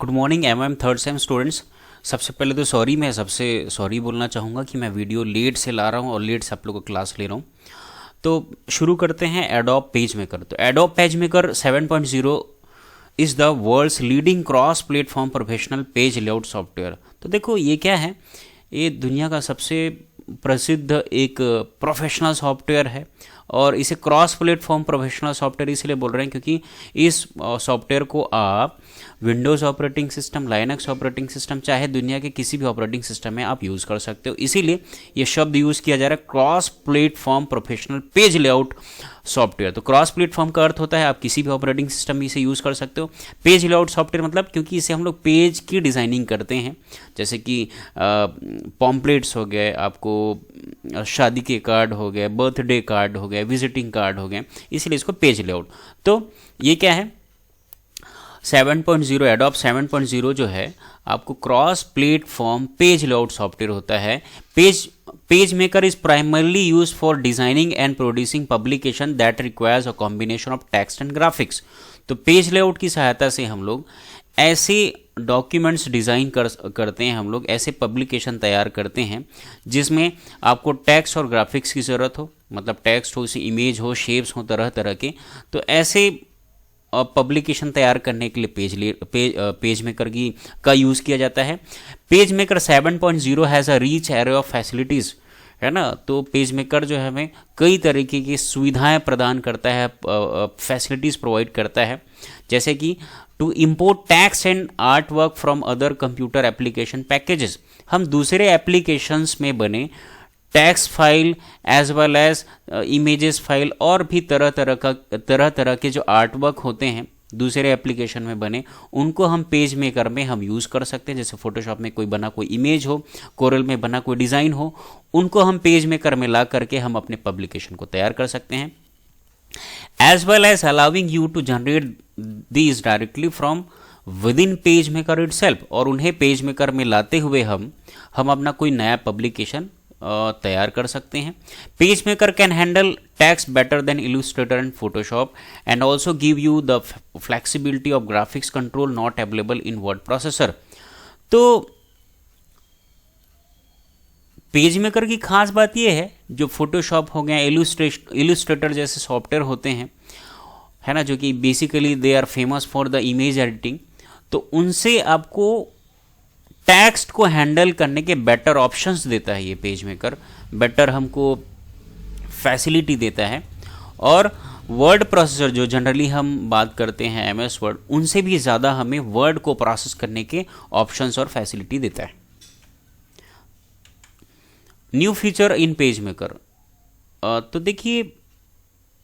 Good morning M third sem students. सबसे पहले तो मैं सबसे सॉरी बोलना चाहूँगा कि मैं वीडियो लेट से ला रहा हूँ और लेट से आप लोगों को क्लास ले रहा हूँ। तो शुरू करते हैं एडोब पेज मेकर। तो Adobe PageMaker 7.0 is the world's leading cross platform professional page layout software. तो देखो ये क्या है, ये दुनिया का सबसे प्रसिद्ध एक प्रोफेशनल सॉफ्टवेयर है और इसे क्रॉस प्लेटफॉर्म प्रोफेशनल सॉफ्टवेयर इसलिए बोल रहे हैं क्योंकि इस सॉफ्टवेयर को आप Windows operating system, Linux operating system, चाहे दुनिया के किसी भी ऑपरेटिंग सिस्टम में आप यूज़ कर सकते हो। इसीलिए ये शब्द यूज़ किया जा रहा है cross platform professional page layout software. तो क्रॉस प्लेटफॉर्म का अर्थ होता है आप किसी भी ऑपरेटिंग सिस्टम में इसे यूज़ कर सकते हो। पेज लेआउट सॉफ्टवेयर मतलब क्योंकि इसे हम लोग पेज की डिज़ाइनिंग करते हैं, जैसे कि पॉम्पलेट्स हो गए, आपको शादी के कार्ड हो गए, बर्थडे कार्ड हो गए, विजिटिंग कार्ड हो गए, इसलिए इसको पेज लेआउट। तो ये क्या है 7.0, एडोब 7.0 जो है आपको cross platform page layout software होता है। Page maker is primarily use for designing and producing publication that requires a combination of text and graphics. तो पेज लेआउट की सहायता से हम लोग ऐसे डॉक्यूमेंट्स डिज़ाइन करते हैं, हम लोग ऐसे पब्लिकेशन तैयार करते हैं जिसमें आपको टेक्स्ट और ग्राफिक्स की ज़रूरत हो, मतलब टेक्स्ट हो, उसी इमेज हो, शेप्स हो तरह तरह के। तो ऐसे पब्लिकेशन तैयार करने के लिए पेज मेकर का यूज़ किया जाता है। Page maker 7.0 has a reach array of facilities, है ना। तो पेज मेकर जो है हमें कई तरीके की सुविधाएं प्रदान करता है, फैसिलिटीज़ प्रोवाइड करता है, जैसे कि to import text and art work from other computer application packages. हम दूसरे एप्लीकेशंस में बने text file as well as images file और भी तरह तरह के जो आर्ट वर्क होते हैं दूसरे एप्लीकेशन में बने, उनको हम पेज मेकर में हम यूज़ कर सकते हैं। जैसे फोटोशॉप में कोई बना कोई इमेज हो, कोरल में बना कोई डिज़ाइन हो, उनको हम पेज मेकर में ला करके हम अपने पब्लिकेशन को तैयार कर सकते हैं। As well as allowing you to generate these directly from within PageMaker itself. और उन्हें पेज मेकर में लाते हुए हम अपना कोई नया पब्लिकेशन तैयार कर सकते हैं। Page maker can handle text better than Illustrator and Photoshop and also give you the flexibility of graphics control not available in word processor. तो पेज मेकर की खास बात यह है, जो फोटोशॉप हो गया, इलस्ट्रेटर जैसे सॉफ्टवेयर होते हैं, है ना, जो कि basically they are famous for the image editing, तो उनसे आपको टेक्स्ट को हैंडल करने के बेटर ऑप्शंस देता है ये पेज मेकर, बेटर हमको फैसिलिटी देता है। और वर्ड प्रोसेसर जो जनरली हम बात करते हैं एमएस वर्ड, उनसे भी ज़्यादा हमें वर्ड को प्रोसेस करने के ऑप्शंस और फैसिलिटी देता है। New feature in PageMaker. तो देखिए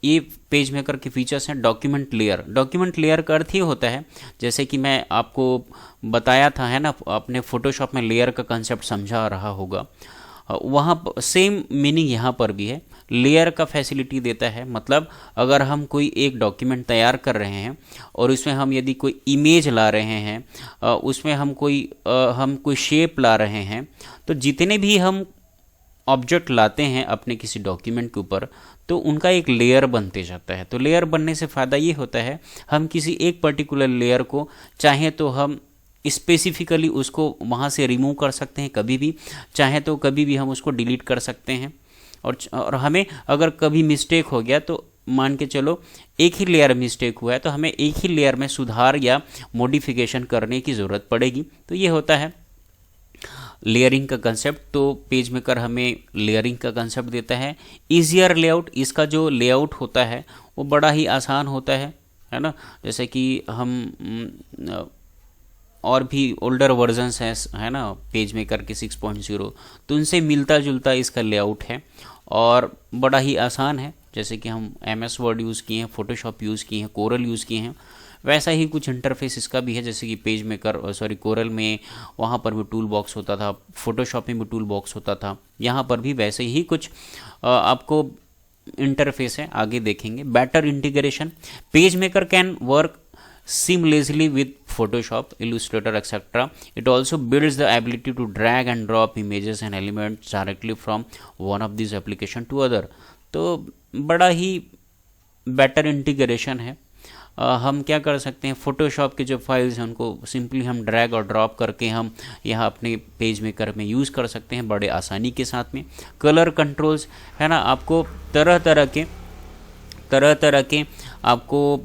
ये पेज मेकर के फीचर्स हैं। Document layer. डॉक्यूमेंट लेयर का अर्थ ये होता है, जैसे कि मैं आपको बताया था, है ना, अपने फोटोशॉप में लेयर का कंसेप्ट समझा रहा होगा, वहाँ सेम मीनिंग यहाँ पर भी है। लेयर का फैसिलिटी देता है, मतलब अगर हम कोई एक डॉक्यूमेंट तैयार कर रहे हैं और उसमें हम यदि कोई इमेज ला रहे हैं, उसमें हम कोई शेप ला रहे हैं, तो जितने भी हम ऑब्जेक्ट लाते हैं अपने किसी डॉक्यूमेंट के ऊपर, तो उनका एक लेयर बनते जाता है। तो लेयर बनने से फ़ायदा ये होता है, हम किसी एक पर्टिकुलर लेयर को चाहे तो हम स्पेसिफिकली उसको वहाँ से रिमूव कर सकते हैं, कभी भी चाहे तो कभी भी हम उसको डिलीट कर सकते हैं। और हमें अगर कभी मिस्टेक हो गया, तो मान के चलो एक ही लेयर मिस्टेक हुआ है, तो हमें एक ही लेयर में सुधार या मॉडिफिकेशन करने की ज़रूरत पड़ेगी। तो ये होता है लेयरिंग का कंसेप्ट। तो पेज मेकर हमें लेयरिंग का कंसेप्ट देता है। ईजियर लेआउट, इसका जो लेआउट होता है वो बड़ा ही आसान होता है ना। जैसे कि हम और भी ओल्डर वर्जन्स हैं, है ना, पेज मेकर के 6.0, तो उनसे मिलता जुलता इसका लेआउट है और बड़ा ही आसान है। जैसे कि हम एमएस वर्ड यूज़ किए हैं, फोटोशॉप यूज़ किए हैं, कोरल यूज़ किए हैं, वैसा ही कुछ इंटरफेस इसका भी है। जैसे कि पेज मेकर कोरल में वहाँ पर भी टूल बॉक्स होता था, फोटोशॉप में भी टूल बॉक्स होता था, यहाँ पर भी वैसे ही कुछ आपको इंटरफेस है, आगे देखेंगे। Better integration. Page maker can work seamlessly with Photoshop, Illustrator, etc. It also builds the ability to drag and drop images and elements directly from one of these application to other. तो बड़ा ही better integration है। हम क्या कर सकते हैं, Photoshop के जो फाइल्स हैं उनको सिंपली हम ड्रैग और ड्रॉप करके हम यहाँ अपने पेज मेकर में यूज़ कर सकते हैं बड़े आसानी के साथ में। कलर कंट्रोल्स है ना, आपको तरह तरह के आपको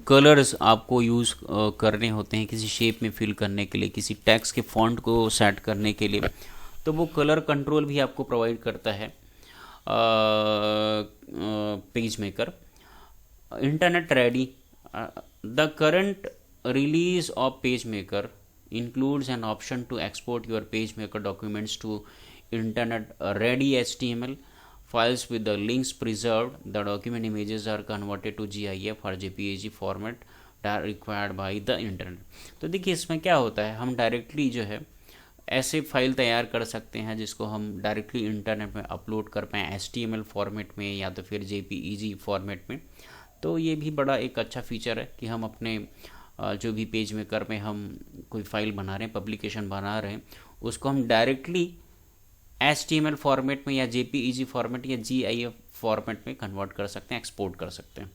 कलर्स आपको यूज़ करने होते हैं किसी शेप में फिल करने के लिए, किसी टेक्स्ट के फॉन्ट को सेट करने के लिए, तो वो कलर कंट्रोल भी आपको प्रोवाइड करता है page maker. Internet ready, the current release of PageMaker includes an option to export your PageMaker documents to internet ready HTML files with the links preserved. The document images are converted to GIF or JPEG format that are required by the internet। तो देखिए इसमें क्या होता है, हम directly जो है ऐसे फाइल तैयार कर सकते हैं जिसको हम डायरेक्टली इंटरनेट में अपलोड कर पाएँ HTML फॉर्मेट में या तो फिर JPEG फॉर्मेट में। तो ये भी बड़ा एक अच्छा फीचर है कि हम अपने जो भी पेज मेकर में हम कोई फाइल बना रहे हैं, पब्लिकेशन बना रहे हैं, उसको हम डायरेक्टली HTML फॉर्मेट में या JPEG फॉर्मेट या GIF फॉर्मेट में कन्वर्ट कर सकते हैं, एक्सपोर्ट कर सकते हैं।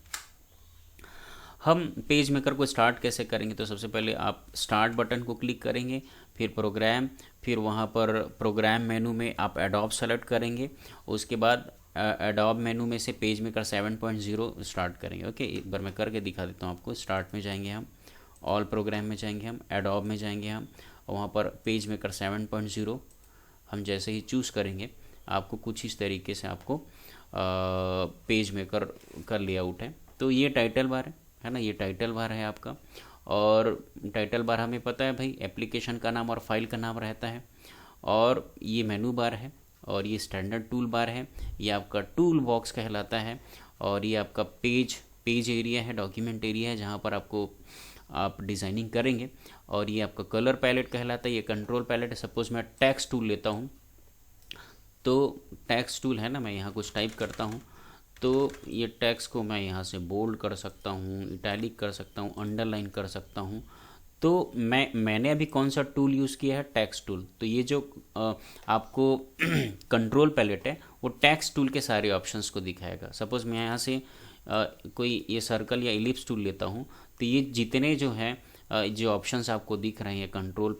हम पेज मेकर को स्टार्ट कैसे करेंगे, तो सबसे पहले आप स्टार्ट बटन को क्लिक करेंगे, फिर प्रोग्राम, फिर वहाँ पर प्रोग्राम मेनू में आप एडोब सेलेक्ट करेंगे, उसके बाद एडोब मेनू में से पेज मेकर 7.0 स्टार्ट करेंगे। ओके, एक बार मैं करके दिखा देता हूँ आपको। स्टार्ट में जाएंगे हम, ऑल प्रोग्राम में जाएंगे हम, एडोब में जाएंगे हम, वहाँ पर पेज मेकर 7.0 हम जैसे ही चूज़ करेंगे आपको कुछ इस तरीके से आपको पेज मेकर का लेआउट है। तो ये टाइटल बार है ना, ये टाइटल बार है आपका, और टाइटल बार हमें पता है भाई एप्लीकेशन का नाम और फाइल का नाम रहता है, और ये मेनू बार है, और ये स्टैंडर्ड टूल बार है, ये आपका टूल बॉक्स कहलाता है, और ये आपका पेज एरिया है, डॉक्यूमेंट एरिया है जहाँ पर आपको आप डिज़ाइनिंग करेंगे, और ये आपका कलर पैलेट कहलाता है, ये कंट्रोल पैलेट है। सपोज मैं टेक्स्ट टूल लेता हूँ, तो टेक्स्ट टूल है ना, मैं यहाँ कुछ टाइप करता हूँ तो ये टेक्स्ट को मैं यहाँ से बोल्ड कर सकता हूँ, इटैलिक कर सकता हूँ, अंडरलाइन कर सकता हूँ। तो मैंने अभी कौन सा टूल यूज़ किया है, टेक्स्ट टूल। तो ये जो आपको कंट्रोल पैलेट है वो टेक्स्ट टूल के सारे ऑप्शंस को दिखाएगा। सपोज मैं यहाँ से कोई ये सर्कल या इलिप्स टूल लेता हूँ, तो ये जितने जो हैं जो ऑप्शंस आपको दिख रहे हैं कंट्रोल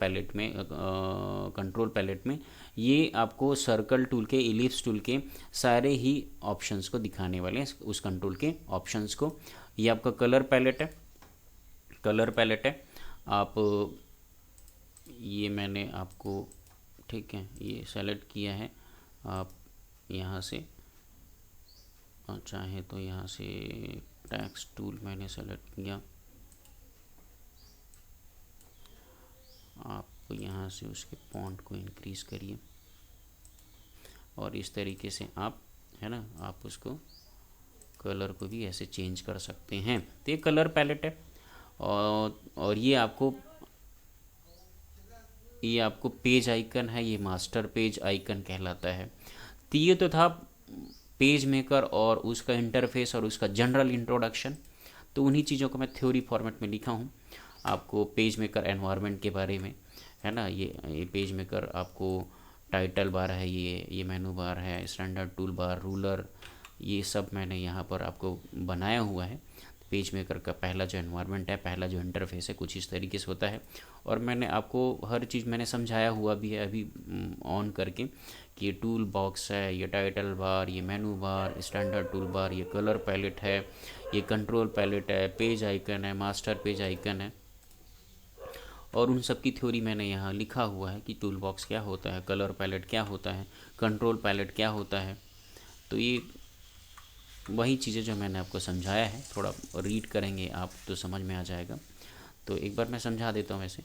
पैलेट में ये आपको सर्कल टूल के, इलिप्स टूल के सारे ही ऑप्शंस को दिखाने वाले हैं, उस कंट्रोल के ऑप्शंस को। ये आपका कलर पैलेट है, आप ये मैंने आपको ठीक है ये सेलेक्ट किया है, आप यहाँ से चाहे तो यहाँ से टेक्स्ट टूल मैंने सेलेक्ट किया, आप यहाँ से उसके फॉन्ट को इंक्रीज़ करिए, और इस तरीके से आप है ना आप उसको कलर को भी ऐसे चेंज कर सकते हैं। तो ये कलर पैलेट है, और ये आपको पेज आइकन है, ये मास्टर पेज आइकन कहलाता है। तो ये तो था पेज मेकर और उसका इंटरफेस और उसका जनरल इंट्रोडक्शन। तो उन्हीं चीज़ों को मैं थ्योरी फॉर्मेट में लिखा हूँ आपको पेज मेकर एनवायरनमेंट के बारे में, है ना। ये पेज मेकर आपको टाइटल बार है, ये मेनू बार है, स्टैंडर्ड टूल बार, रूलर, ये सब मैंने यहाँ पर आपको बनाया हुआ है। पेज मेकर का पहला जो एनवायरनमेंट है, पहला जो इंटरफेस है कुछ इस तरीके से होता है, और मैंने आपको हर चीज़ मैंने समझाया हुआ भी है अभी ऑन करके कि ये टूल बॉक्स है, ये टाइटल बार, ये मेनू बार, स्टैंडर्ड टूल बार, ये कलर पैलेट है, ये कंट्रोल पैलेट है, पेज आइकन है, मास्टर पेज आइकन है, और उन सब की थ्योरी मैंने यहाँ लिखा हुआ है कि टूल बॉक्स क्या होता है, कलर पैलेट क्या होता है, कंट्रोल पैलेट क्या होता है। तो ये वही चीज़ें जो मैंने आपको समझाया है, थोड़ा रीड करेंगे आप तो समझ में आ जाएगा। तो एक बार मैं समझा देता हूँ वैसे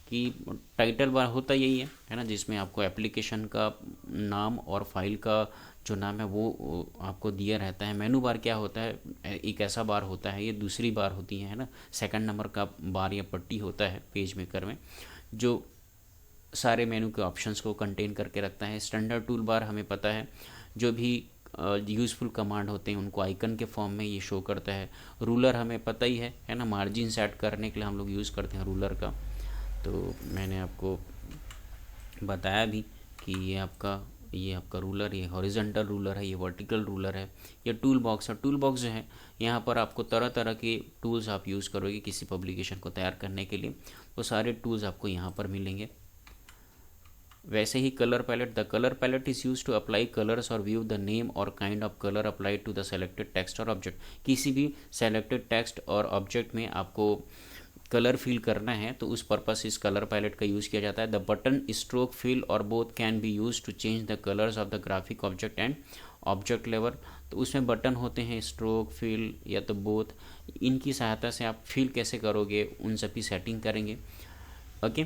कि टाइटल बार होता यही है ना, जिसमें आपको एप्लीकेशन का नाम और फाइल का जो नाम है वो आपको दिया रहता है। मेनू बार क्या होता है, एक ऐसा बार होता है, ये दूसरी बार होती है ना, सेकंड नंबर का बार या पट्टी होता है पेज मेकर में, जो सारे मेनू के ऑप्शंस को कंटेन करके रखता है। स्टैंडर्ड टूल बार हमें पता है जो भी यूज़फुल कमांड होते हैं उनको आइकन के फॉर्म में ये शो करता है। रूलर हमें पता ही है ना, मार्जिन सेट करने के लिए हम लोग यूज़ करते हैं रूलर का। तो मैंने आपको बताया भी कि ये आपका ये आपका रूलर, ये हॉरिजेंटल रूलर है, ये वर्टिकल रूलर है, ये टूल बॉक्स है। टूल बॉक्स जो है यहाँ पर आपको तरह तरह के टूल्स आप यूज़ करोगे किसी पब्लिकेशन को तैयार करने के लिए, वो सारे टूल्स आपको यहाँ पर मिलेंगे। वैसे ही colour palette, the colour palette is use to apply colours और व्यू द नेम और kind of colour applied to the selected text और ऑब्जेक्ट। किसी भी सेलेक्टेड टेक्स्ट और ऑब्जेक्ट में आपको कलर फिल करना है तो उस पर्पस इस कलर पैलेट का यूज़ किया जाता है। द बटन, स्ट्रोक, फिल और both can be use to change the colours of the graphic object and object level. तो उसमें बटन होते हैं, स्ट्रोक, फिल या तो बोथ, इनकी सहायता से आप फिल कैसे करोगे उन सभी सेटिंग करेंगे। ओके,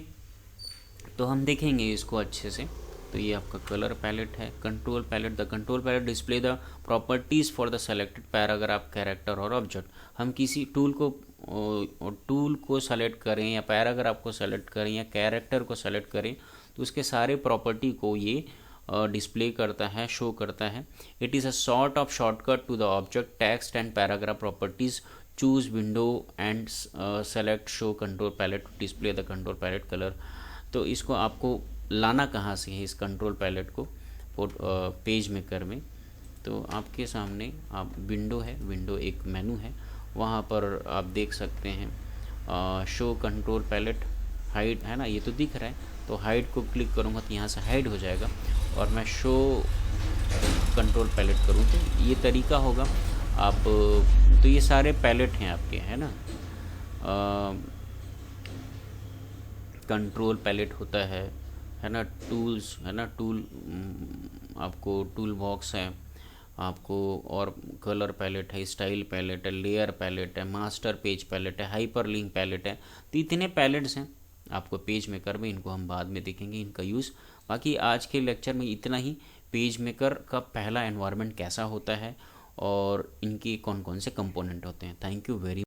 तो हम देखेंगे इसको अच्छे से। तो ये आपका कलर पैलेट है। Control palette, the control palette display the properties for the selected paragraph, character और ऑब्जेक्ट। हम किसी टूल को सेलेक्ट करें या पैराग्राफ को सेलेक्ट करें या कैरेक्टर को सेलेक्ट करें तो उसके सारे प्रॉपर्टी को ये डिस्प्ले करता है, शो करता है। It is a sort of shortcut to the object text and paragraph properties. Choose window and select show control palette to display the control palette colour. तो इसको आपको लाना कहाँ से है, इस कंट्रोल पैलेट को पेज मेकर में? तो आपके सामने आप विंडो है, विंडो एक मेनू है, वहाँ पर आप देख सकते हैं शो कंट्रोल पैलेट, हाइड है ना, ये तो दिख रहा है। तो हाइड को क्लिक करूँगा तो यहाँ से हाइड हो जाएगा और मैं शो कंट्रोल पैलेट करूँ तो ये तरीका होगा। आप तो ये सारे पैलेट हैं आपके, है ना। कंट्रोल पैलेट होता है ना, टूल्स है ना, आपको टूल बॉक्स है आपको, और कलर पैलेट है, स्टाइल पैलेट है, लेयर पैलेट है, मास्टर पेज पैलेट है, हाइपर लिंक पैलेट है। तो इतने पैलेट्स हैं आपको पेज मेकर में, इनको हम बाद में देखेंगे इनका यूज़। बाकी आज के लेक्चर में इतना ही। पेज मेकर का पहला एनवायरनमेंट कैसा होता है और इनके कौन कौन से कंपोनेंट होते हैं। Thank you very